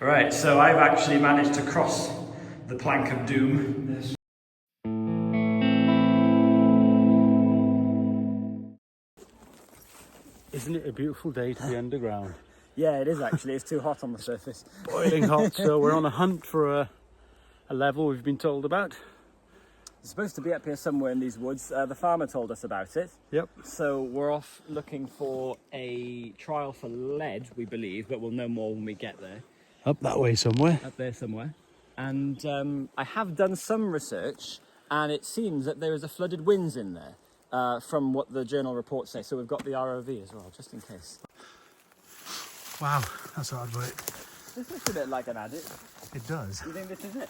Right, so I've actually managed to cross the plank of doom. Isn't it a beautiful day to be underground? Yeah, it is actually. It's too hot on the surface. Boiling hot, so we're on a hunt for a level we've been told about. It's supposed to be up here somewhere in these woods. The farmer told us about it. Yep. So we're off looking for a trial for lead, we believe, but we'll know more when we get there. Up that way somewhere. Up there somewhere. And I have done some research, and it seems that there is a flooded winze in there, from what the journal reports say. So we've got the ROV as well, just in case. Wow, that's hard work. This looks a bit like an adit. It does. Do you think this is it?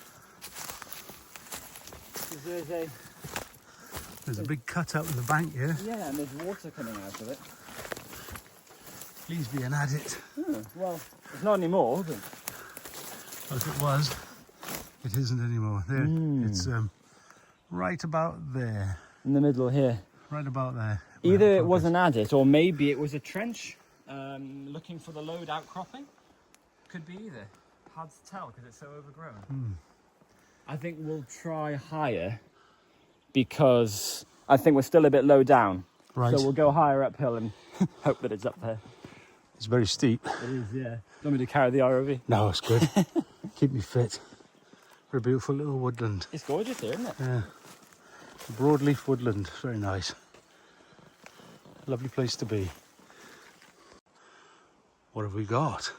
There's a big cutout in the bank here. Yeah, and there's water coming out of it. Please be an adit. Well, it's not anymore, but... Well, if it was, it isn't anymore. There, it's right about there. In the middle here. Right about there. Either it was an adit, or maybe it was a trench looking for the lode outcropping. Could be either. Hard to tell because it's so overgrown. I think we'll try higher because I think we're still a bit low down. Right. So we'll go higher uphill and hope that it's up there. It's very steep. It is, yeah. Do you want me to carry the ROV? No, it's good. Keep me fit. For a beautiful little woodland. It's gorgeous here, isn't it? Yeah. Broadleaf woodland. Very nice. Lovely place to be. What have we got?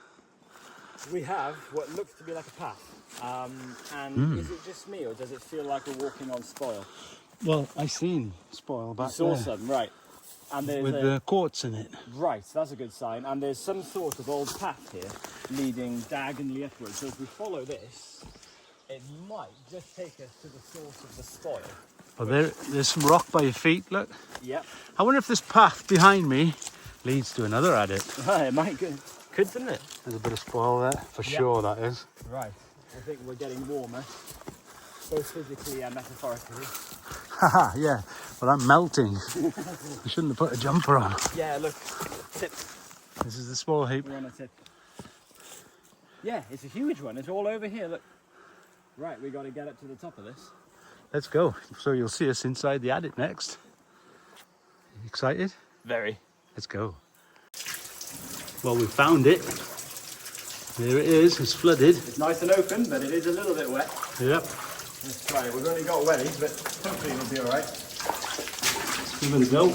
We have what looks to be like a path. And is it just me, or does it feel like we're walking on spoil? Well, I seen spoil back You saw there. some, right. And there's With the quartz in it. Right, that's a good sign. And there's some sort of old path here leading diagonally upwards. So if we follow this, it might just take us to the source of the spoil. Oh, there's some rock by your feet, look. Yep. I wonder if this path behind me leads to another adit. It might could, couldn't it? There's a bit of spoil there, for sure that is. Right. I think we're getting warmer, both physically and metaphorically. Haha, yeah. Well, I'm melting. We shouldn't have put a jumper on. Yeah, look, tip. This is the spoil heap. We're on a tip. Yeah, it's a huge one. It's all over here, look. Right, we got to get up to the top of this. Let's go. So you'll see us inside the adit next. Excited? Very. Let's go. Well, we found it. There it is. It's flooded. It's nice and open, but it is a little bit wet. Yep. Let's try it. We've only got wellies, but hopefully it'll be all right. Give it a go.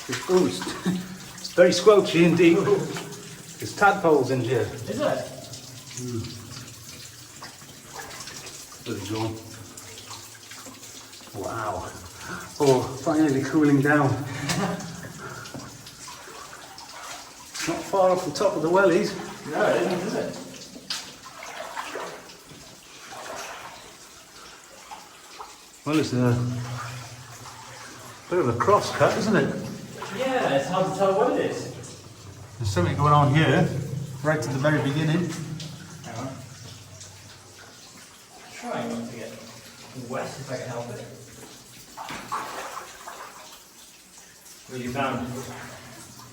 It's very squelchy indeed. There's tadpoles in here. Is it? There you go. Wow. Oh, finally cooling down. Not far off the top of the wellies. No, it isn't, is it? Well, it's a bit of a cross cut, isn't it? Yeah, it's hard to tell what it is. There's something going on here, right at the very beginning. Hang on. Trying not to get wet if I can help it. What have you found?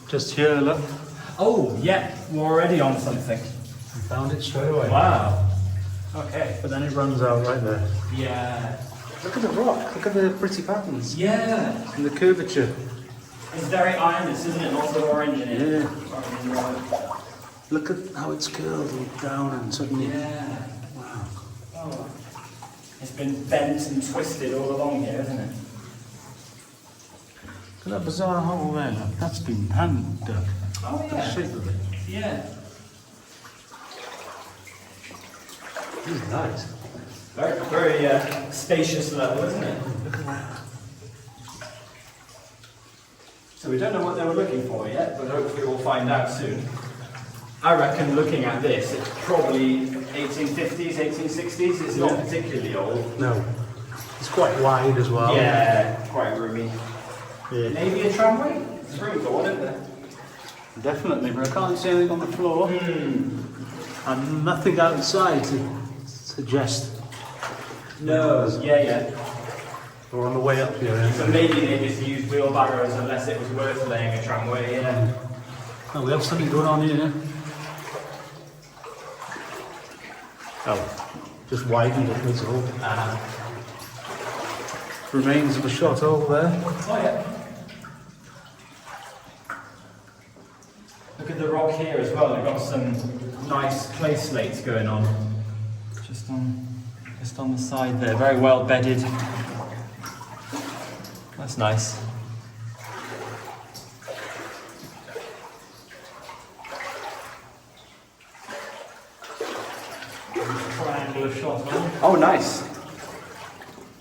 Just here, look. Oh, yeah, we're already on something. We found it straight away. Wow. Okay. But then it runs out right there. Yeah. Look at the rock, look at the pretty patterns. Yeah. And the curvature. It's very ironous, isn't it? Lots of orange in it. Yeah. Orange and red. Look at how it's curled down and suddenly... Yeah. Wow. Oh. It's been bent and twisted all along here, isn't it? Look at that bizarre hole there, look. That's been hand dug. Oh, The yeah. shape of it. Yeah. This is nice. Very spacious level, isn't it? Look at that. So we don't know what they were looking for yet, but hopefully we'll find out soon. I reckon looking at this, it's probably 1850s, 1860s. It's not particularly old. No. It's quite wide as well. Yeah, quite roomy. Yeah. Maybe a tramway? There's room for one, isn't there? Definitely, but I can't see anything on the floor. And nothing outside to suggest. No, yeah. We're on the way up here. So maybe they just used wheelbarrows unless it was worth laying a tramway, yeah. Oh, we have something going on here. Oh, just widened it, that's all. Remains of a shot hole there. Oh yeah. Look at the rock here as well. We've got some nice clay slates going on. Just on the side there. Very well bedded. That's nice. Triangular shot hole. Oh, nice.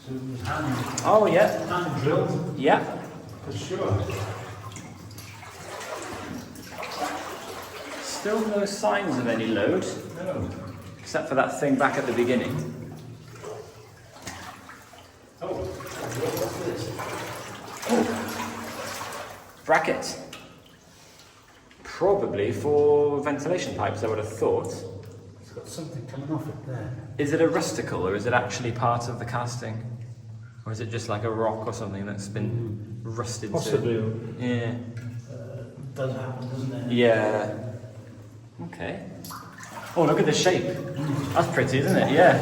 So it was hand Oh yeah. drilled. Yeah. For sure. Still no signs of any load, No. except for that thing back at the beginning. Oh, what's this? Bracket. Probably for ventilation pipes, I would have thought. It's got something coming off it there. Is it a rusticle or is it actually part of the casting? Or is it just like a rock or something that's been rusted Possibly. to? Yeah. Does happen, doesn't it? Yeah. Okay. Oh, look at the shape. That's pretty, isn't it? Yeah.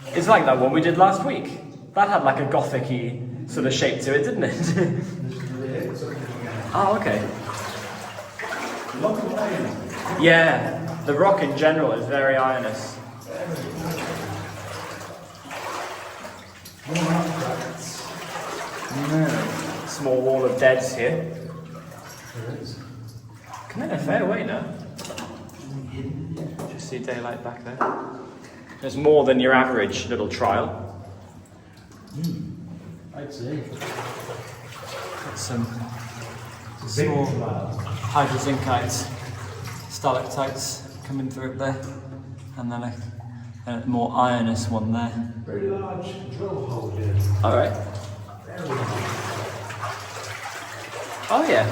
It's like that one we did last week. That had like a gothic-y sort of shape to it, didn't it? Oh, okay. Yeah. The rock in general is very ironous. Small wall of deads here. There is. Come in a fair way now. Just see daylight back there. There's more than your average little trial. I'd say. Got some small hydrozinkites, stalactites coming through up there, and then a more ironous one there. Very large drill hole here. All right. Very large. Oh yeah.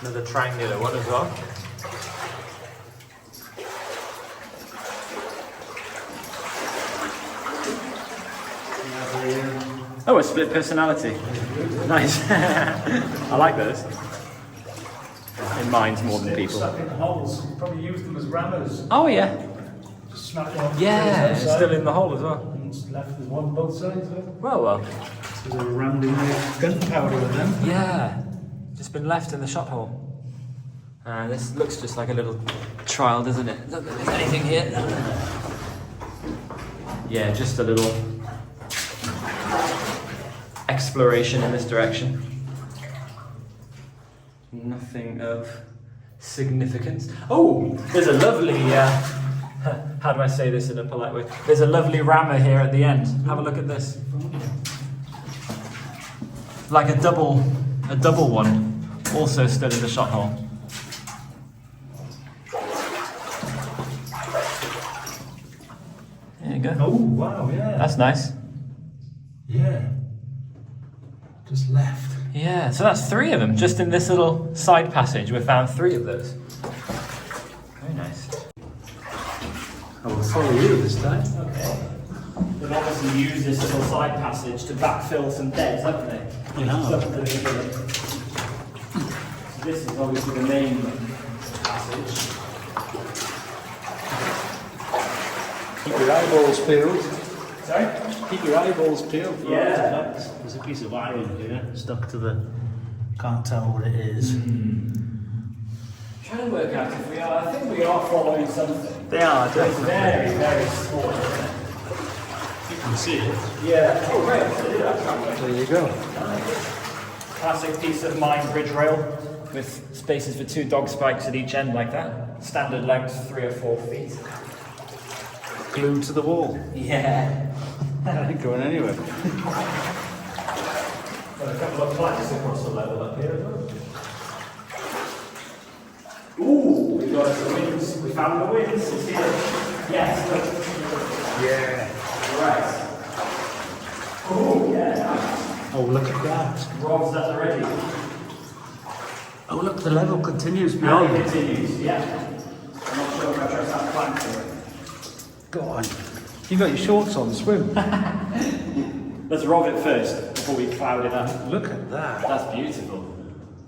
Another triangular one as well. Oh, a split personality. Nice. I like those. In minds more than people. Stuck in holes. You probably use them as rammers. Oh yeah. Just smack them. Yeah, it's still in the hole as well. And it's left with one on both sides. Well. So they're rammed in with gunpowder with them. Yeah. Just been left in the shot hole. This looks just like a little trial, doesn't it? Don't think there's anything here. Yeah, just a little exploration in this direction. Nothing of significance. Oh, there's a lovely, how do I say this in a polite way? There's a lovely rammer here at the end. Have a look at this. Like a double one, also stood in the shot hole. There you go. Oh, wow, yeah. That's nice. Yeah. Just left. Yeah, so that's 3 of them. Just in this little side passage, we found 3 of those. Very nice. I will follow you this time. Okay. They've obviously used this little side passage to backfill some deads, haven't they? Yeah. So this is obviously the main passage. Keep your eyeballs peeled. Sorry? Keep your eyeballs peeled. for Yeah. artifacts. There's a piece of iron here stuck to the. Can't tell what it is. Trying to work out if we are. I think we are following something. They are It's definitely. very, very small, isn't it? You can see it. Yeah. Oh, great. So do that that way. There you go. Classic piece of mine bridge rail with spaces for 2 dog spikes at each end like that. Standard length 3 or 4 feet. Glued to the wall. Yeah. That ain't going anywhere. Got a couple of planks across the level up here as well. Ooh, we got the winze. We found the winze. It's here. Yes. Look. Yeah. Right. Oh yeah. Oh, look at that. Rob's that already. Oh, look, the level continues Now beyond. it continues. Yeah. I'm not sure if I trust that plank for it. Go on. You got your shorts on, swim. Let's rob it first before we cloud it up. Look at that. That's beautiful.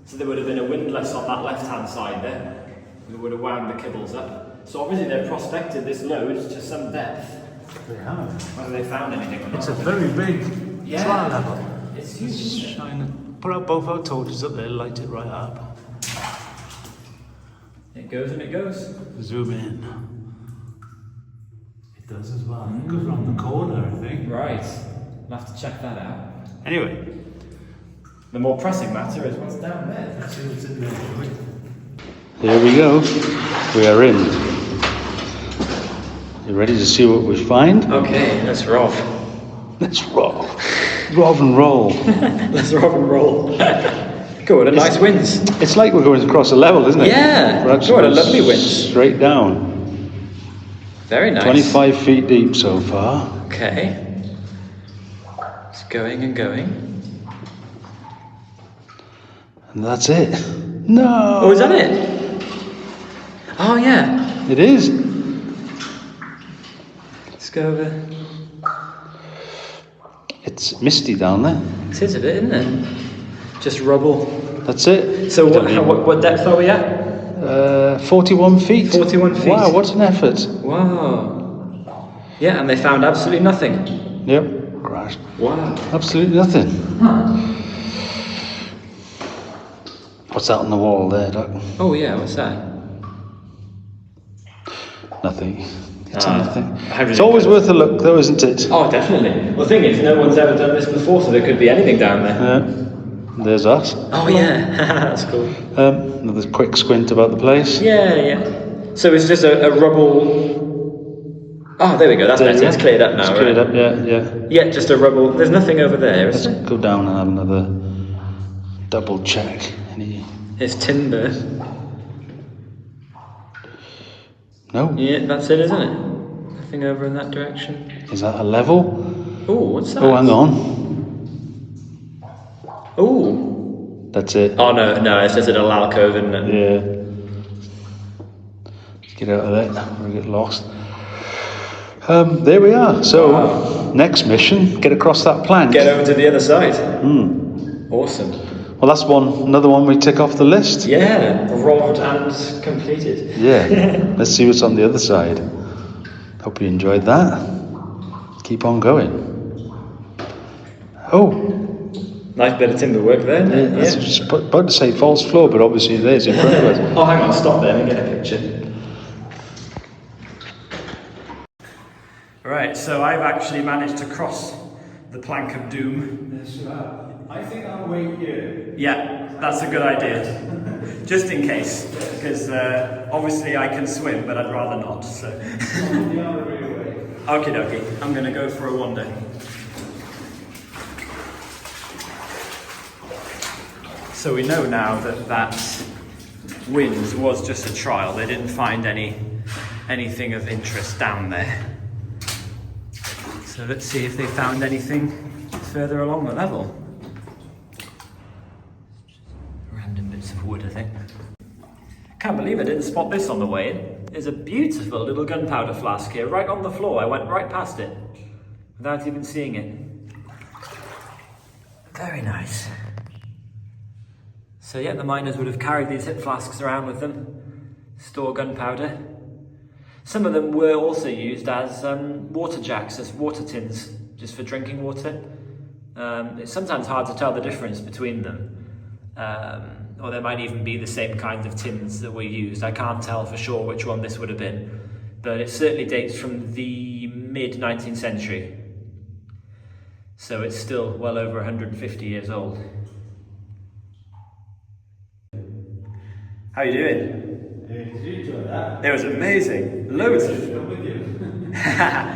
So there would have been a windlass on that left-hand side there. They would have wound the kibbles up. So obviously they've prospected this lode to some depth. They have. Whether they found anything or not. It's a very big trial level. It's huge. Shining. Put out both our torches up there, light it right up. It goes and it goes. Zoom in. It does as well. It goes around the corner, I think. Right. We'll have to check that out. Anyway. The more pressing matter is what's down there. Let's see what's in there. Here we go. We are in. You ready to see what we find? Okay, let's rov. Let's rov. Rov and roll. Let's rov and roll. Go on, a nice winze. It's like we're going across a level, isn't it? Yeah. We're actually Go on, a lovely winze. straight down. Very nice. 25 feet deep so far. Okay. It's going and going. And that's it. No! Oh, is that it? Oh, yeah. It is. Let's go over. It's misty down there. It is a bit, isn't it? Just rubble. That's it. So what depth are we at? 41 feet. 41 feet. Wow, what an effort. Wow. Yeah, and they found absolutely nothing. Yep. Crashed. Wow. Absolutely nothing. Huh. What's that on the wall there, Doc? Oh yeah, what's that? Nothing. It's nothing. It's always worth a look, though, isn't it? Oh, definitely. Well, the thing is, no one's ever done this before, so there could be anything down there. Yeah. There's us. Oh yeah, that's cool. Another quick squint about the place. Yeah. So it's just a rubble. Oh, there we go. That's better. It's cleared up now. It's cleared up. Yeah. Yeah, just a rubble. There's nothing over there, is Let's there? go down and have another double check. It's timber. No. Yeah, that's it, isn't it? Nothing over in that direction. Is that a level? Oh, what's that? Oh, hang on. Oh. That's it. Oh no, it's just an alcove, isn't it? Yeah. Let's get out of there. We'll get lost. There we are. So, next mission, get across that plank. Get over to the other side. Awesome. Well, that's another one we tick off the list. Yeah, robbed and completed. Yeah. Let's see what's on the other side. Hope you enjoyed that. Keep on going. Oh. Nice bit of timber work there, isn't it? I was just about to say false floor, but obviously it is in front of us. Oh, hang on, stop there and get a picture. Right, so I've actually managed to cross the plank of doom. I think I'll wait here. Yeah, that's a good idea. Just in case, because obviously I can swim, but I'd rather not, so. Okie dokie, I'm going to go for a wander. So we know now that winze was just a trial. They didn't find anything of interest down there. So let's see if they found anything further along the level. Random bits of wood, I think. Can't believe I didn't spot this on the way in. There's a beautiful little gunpowder flask here, right on the floor. I went right past it without even seeing it. Very nice. So yeah, the miners would have carried these hip flasks around with them, store gunpowder. Some of them were also used as water jacks, as water tins, just for drinking water. It's sometimes hard to tell the difference between them. Or there might even be the same kinds of tins that were used. I can't tell for sure which one this would have been, but it certainly dates from the mid-19th century. So it's still well over 150 years old. How you doing? Did you enjoy that? It was amazing. Loads of...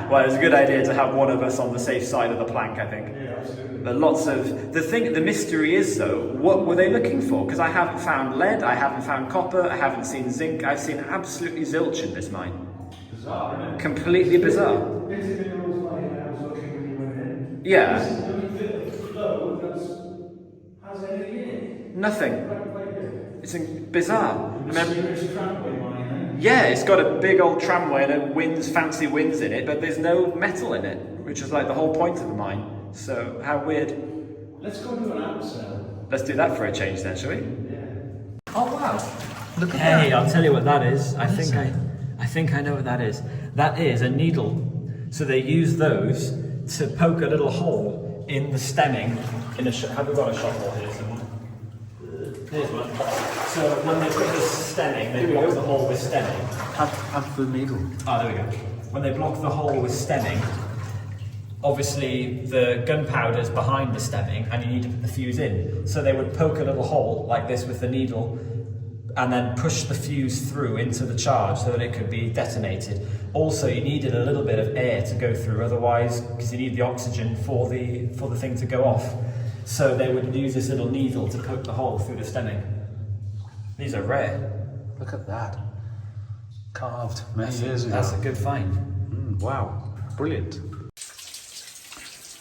Well, it was a good idea to have one of us on the safe side of the plank, I think. Yeah, absolutely. But lots of... The mystery is, though, what were they looking for? Because I haven't found lead, I haven't found copper, I haven't seen zinc, I've seen absolutely zilch in this mine. Bizarre, isn't it? Completely bizarre. Basic minerals like I was looking when you went in. Yeah. This is the only bit of flow that has anything in it. Nothing. Quite good. It's bizarre. Mysterious tramway mine, eh? Yeah, it's got a big old tramway and fancy winze in it, but there's no metal in it, which is like the whole point of the mine. So, how weird. Let's go do an abseil. Let's do that for a change then, shall we? Yeah. Oh wow, Look at Hey, that. I'll tell you what that is. I What is think I know what that is. That is a needle. So they use those to poke a little hole in the stemming. Have we got a shot hole here somewhere? Here's one. So when they put the stemming, they block the hole with stemming. Have the needle. Oh, there we go. When they block the hole with stemming, obviously the gunpowder's behind the stemming and you need to put the fuse in. So they would poke a little hole like this with the needle and then push the fuse through into the charge so that it could be detonated. Also, you needed a little bit of air to go through, otherwise, because you need the oxygen for the thing to go off. So they would use this little needle to poke the hole through the stemming. These are rare. Look at that. Carved many years ago. That's a good find. Wow, brilliant.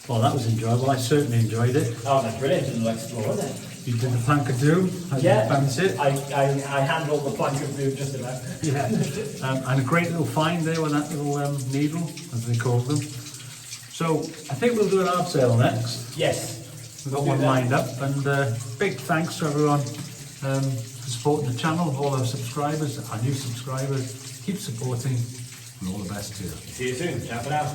Well, that was enjoyable. I certainly enjoyed it. Oh, that's brilliant. Didn't explore, wasn't it? You did the plank of doom. How did you fancy it? I handled the plank of doom just about. Yeah. And a great little find there with that little needle, as they called them. So I think we'll do an art sale next. Yes. We've got one lined up, and big thanks to everyone for supporting the channel, all our subscribers, our new subscribers. Keep supporting, and all the best to you. See you soon. Ciao for now.